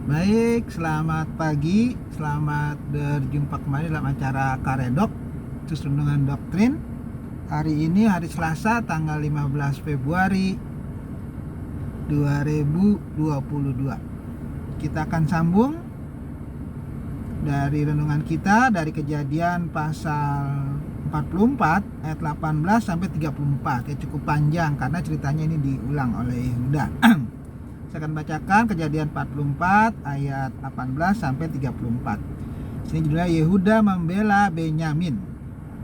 Baik, selamat pagi, selamat berjumpa kembali dalam acara Karedok, Renungan Doktrin. Hari ini hari Selasa tanggal 15 Februari 2022. Kita akan sambung dari renungan kita dari Kejadian pasal 44 ayat 18 sampai 34. Ya, cukup panjang karena ceritanya ini diulang oleh Yehuda. Saya akan bacakan Kejadian 44 ayat 18 sampai 34. Sini judulnya Yehuda membela Benyamin.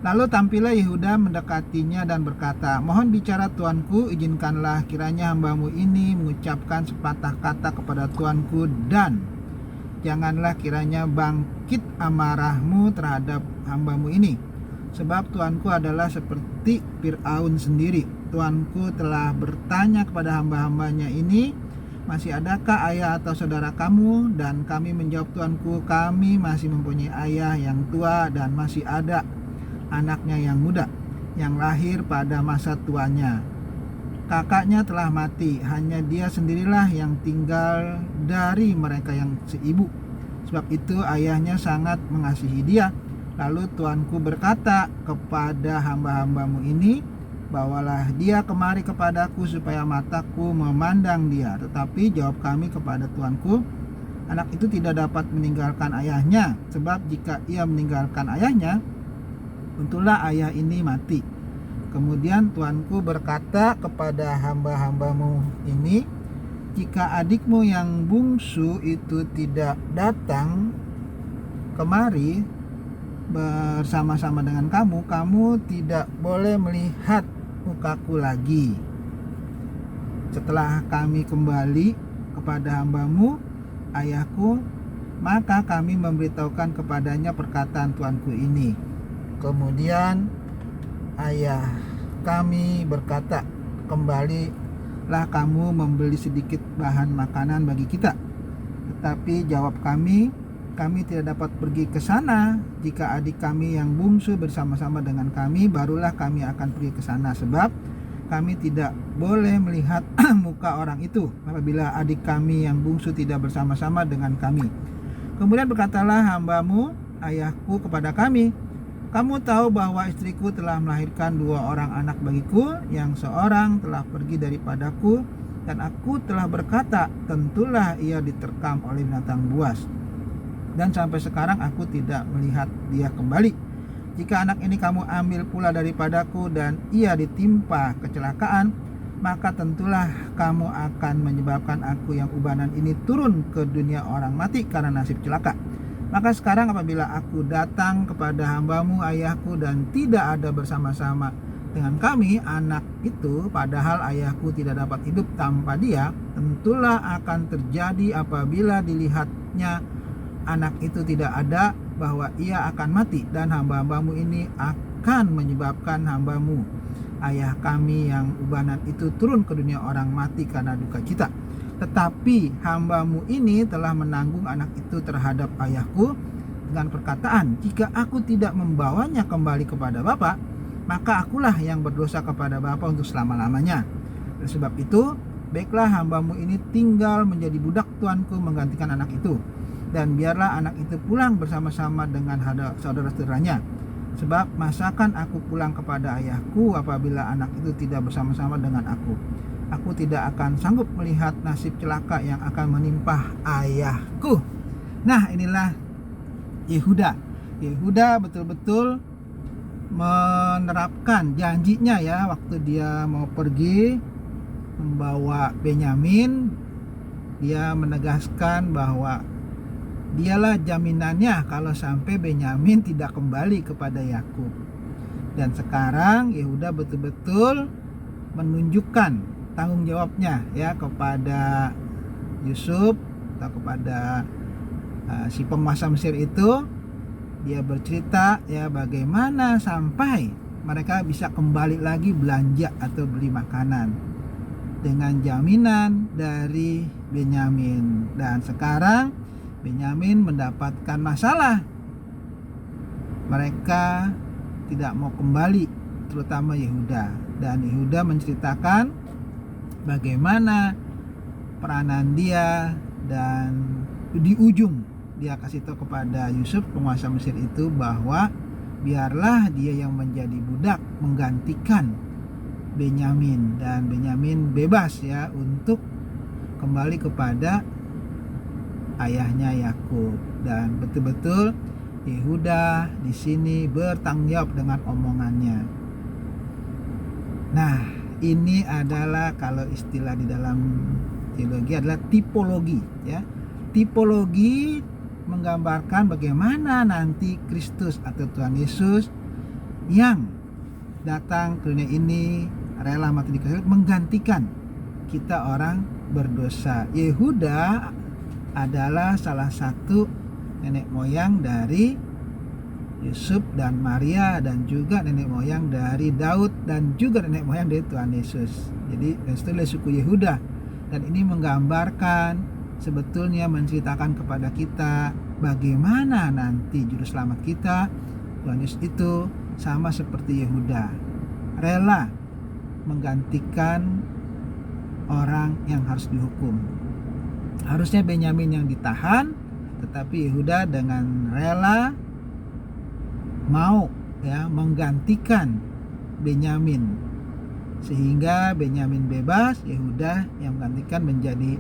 Lalu tampillah Yehuda mendekatinya dan berkata, "Mohon bicara tuanku, izinkanlah kiranya hambamu ini mengucapkan sepatah kata kepada tuanku, dan janganlah kiranya bangkit amarahmu terhadap hambamu ini. Sebab tuanku adalah seperti Fir'aun sendiri. Tuanku telah bertanya kepada hamba-hambanya ini, masih adakah ayah atau saudara kamu? Dan kami menjawab, tuanku, kami masih mempunyai ayah yang tua dan masih ada anaknya yang muda, yang lahir pada masa tuanya. Kakaknya telah mati, hanya dia sendirilah yang tinggal dari mereka yang seibu. Sebab itu ayahnya sangat mengasihi dia. Lalu tuanku berkata kepada hamba-hambamu ini, bawalah dia kemari kepadaku supaya mataku memandang dia. Tetapi jawab kami kepada tuanku, anak itu tidak dapat meninggalkan ayahnya, sebab jika ia meninggalkan ayahnya, tentulah ayah ini mati. Kemudian tuanku berkata kepada hamba-hambamu ini, jika adikmu yang bungsu itu tidak datang kemari bersama-sama dengan kamu, kamu tidak boleh melihat mukaku lagi. Setelah kami kembali kepada hambamu, ayahku, maka kami memberitahukan kepadanya perkataan tuanku ini. Kemudian ayah kami berkata, kembalilah kamu membeli sedikit bahan makanan bagi kita. Tetapi jawab kami tidak dapat pergi ke sana. Jika adik kami yang bungsu bersama-sama dengan kami, barulah kami akan pergi ke sana, sebab kami tidak boleh melihat muka orang itu apabila adik kami yang bungsu tidak bersama-sama dengan kami. Kemudian berkatalah hambamu, ayahku, kepada kami, kamu tahu bahwa istriku telah melahirkan 2 orang anak bagiku, yang seorang telah pergi daripadaku, dan aku telah berkata, tentulah ia diterkam oleh binatang buas. Dan sampai sekarang aku tidak melihat dia kembali. Jika anak ini kamu ambil pula daripadaku dan ia ditimpa kecelakaan, maka tentulah kamu akan menyebabkan aku yang ubanan ini turun ke dunia orang mati karena nasib celaka. Maka sekarang apabila aku datang kepada hambamu ayahku dan tidak ada bersama-sama dengan kami anak itu, padahal ayahku tidak dapat hidup tanpa dia, tentulah akan terjadi apabila dilihatnya anak itu tidak ada, bahwa ia akan mati, dan hamba-hambamu ini akan menyebabkan hambamu ayah kami yang ubanan itu turun ke dunia orang mati karena duka cita. Tetapi hambamu ini telah menanggung anak itu terhadap ayahku dengan perkataan, jika aku tidak membawanya kembali kepada Bapa, maka akulah yang berdosa kepada Bapa untuk selama-lamanya. Oleh sebab itu, baiklah hambamu ini tinggal menjadi budak tuanku menggantikan anak itu, dan biarlah anak itu pulang bersama-sama dengan saudara-saudaranya. Sebab masakan aku pulang kepada ayahku apabila anak itu tidak bersama-sama dengan aku? Aku tidak akan sanggup melihat nasib celaka yang akan menimpa ayahku. Nah, inilah Yehuda. Yehuda betul-betul menerapkan janjinya ya, waktu dia mau pergi membawa Benyamin. Dia menegaskan bahwa dialah jaminannya kalau sampai Benyamin tidak kembali kepada Yakub. Dan sekarang Yehuda betul-betul menunjukkan tanggung jawabnya ya kepada Yusuf atau kepada si penguasa Mesir itu. Dia bercerita ya bagaimana sampai mereka bisa kembali lagi belanja atau beli makanan dengan jaminan dari Benyamin. Dan sekarang Benyamin mendapatkan masalah. Mereka tidak mau kembali, terutama Yehuda. Dan Yehuda menceritakan bagaimana peranan dia dan di ujung dia kasih tahu kepada Yusuf, penguasa Mesir itu, bahwa biarlah dia yang menjadi budak menggantikan Benyamin, dan Benyamin bebas ya untuk kembali kepada ayahnya Yakub. Dan betul-betul Yehuda di sini bertanggung jawab dengan omongannya. Nah, ini adalah, kalau istilah di dalam teologi adalah tipologi ya. Tipologi menggambarkan bagaimana nanti Kristus atau Tuhan Yesus yang datang ke dunia ini rela mati di kayu salib menggantikan kita orang berdosa. Yehuda adalah salah satu nenek moyang dari Yusuf dan Maria, dan juga nenek moyang dari Daud, dan juga nenek moyang dari Tuhan Yesus. Jadi itu suku Yehuda, dan ini menggambarkan, sebetulnya menceritakan kepada kita bagaimana nanti juru selamat kita, Tuhan Yesus itu sama seperti Yehuda, rela menggantikan orang yang harus dihukum. Harusnya Benyamin yang ditahan, tetapi Yehuda dengan rela mau ya menggantikan Benyamin, sehingga Benyamin bebas, Yehuda yang menggantikan menjadi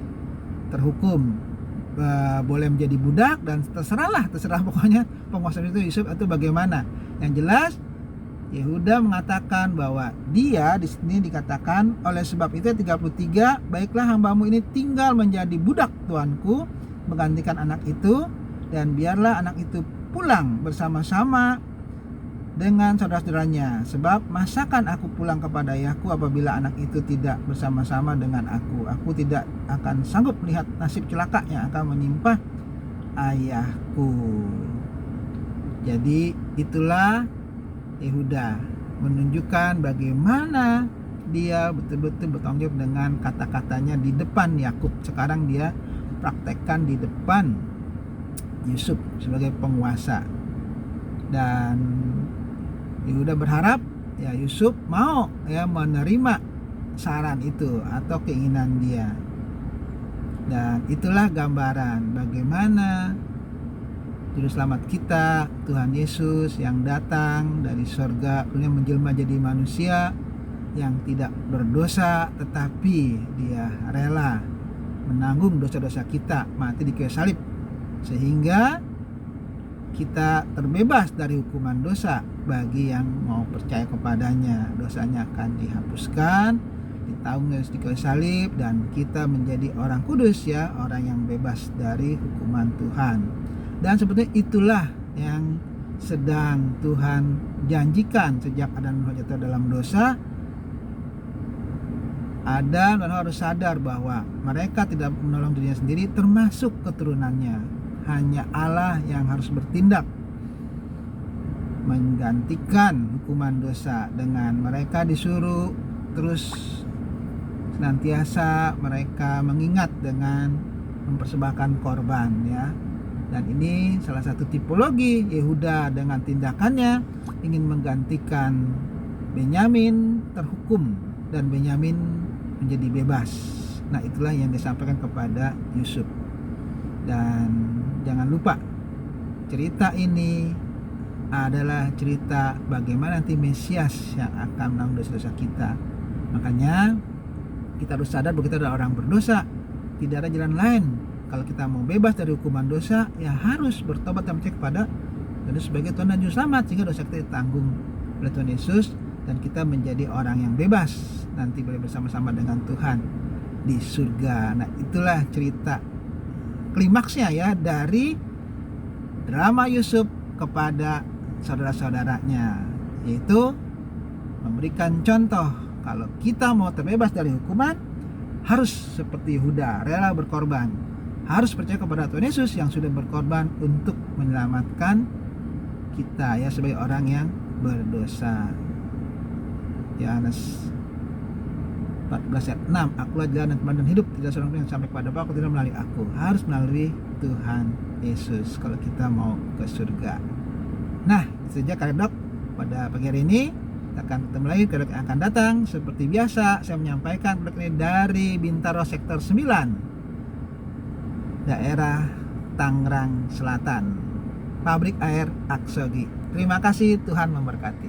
terhukum, boleh menjadi budak, dan terserah pokoknya penguasa itu Yusuf atau bagaimana. Yang jelas Yehuda mengatakan bahwa dia di sini dikatakan, oleh sebab itu 33, baiklah hambamu ini tinggal menjadi budak tuanku, menggantikan anak itu, dan biarlah anak itu pulang bersama-sama dengan saudara-saudaranya, sebab masakan aku pulang kepada ayahku apabila anak itu tidak bersama-sama dengan aku tidak akan sanggup melihat nasib celaka yang akan menimpa ayahku. Jadi itulah Yehuda menunjukkan bagaimana dia betul-betul bertanggung jawab dengan kata-katanya di depan Yakub. Sekarang dia praktekkan di depan Yusuf sebagai penguasa, dan Yehuda berharap ya Yusuf mau ya menerima saran itu atau keinginan dia. Dan itulah gambaran bagaimana juru selamat kita, Tuhan Yesus, yang datang dari surga, kemudian menjelma jadi manusia yang tidak berdosa, tetapi dia rela menanggung dosa-dosa kita, mati di kayu salib, sehingga kita terbebas dari hukuman dosa. Bagi yang mau percaya kepadanya, dosanya akan dihapuskan, ditanggung di kayu salib, dan kita menjadi orang kudus ya, orang yang bebas dari hukuman Tuhan. Dan sebetulnya itulah yang sedang Tuhan janjikan sejak Adam dan Hawa jatuh dalam dosa. Adam dan Hawa harus sadar bahwa mereka tidak menolong dirinya sendiri, termasuk keturunannya. Hanya Allah yang harus bertindak menggantikan hukuman dosa, dengan mereka disuruh terus senantiasa mereka mengingat dengan mempersembahkan korban ya. Dan ini salah satu tipologi Yehuda dengan tindakannya ingin menggantikan Benyamin terhukum dan Benyamin menjadi bebas. Nah, itulah yang disampaikan kepada Yusuf. Dan jangan lupa, cerita ini adalah cerita bagaimana nanti Mesias yang akan menanggung dosa-dosa kita. Makanya kita harus sadar bahwa kita adalah orang berdosa. Tidak ada jalan lain. Kalau kita mau bebas dari hukuman dosa, ya harus bertobat dan percaya kepada Tuhan sebagai Tuhan dan Juru Selamat, sehingga dosa kita ditanggung oleh Tuhan Yesus, dan kita menjadi orang yang bebas, nanti boleh bersama-sama dengan Tuhan di surga. Nah, itulah cerita klimaksnya ya dari drama Yusuf kepada saudara-saudaranya, yaitu memberikan contoh kalau kita mau terbebas dari hukuman harus seperti Yehuda, rela berkorban, harus percaya kepada Tuhan Yesus yang sudah berkorban untuk menyelamatkan kita ya sebagai orang yang berdosa. Yohanes 14 ayat 6, akulah jalan dan kebenaran dan hidup, tidak seorang pun yang sampai kepada Bapa tidak melalui aku, harus melalui Tuhan Yesus kalau kita mau ke surga. Nah, itu saja Karedok pada pagi hari ini. Kita akan ketemu lagi Karedok yang akan datang. Seperti biasa saya menyampaikan Karedok ini dari Bintaro sektor 9, daerah Tangerang Selatan. Pabrik Air Aksogi. Terima kasih, Tuhan memberkati.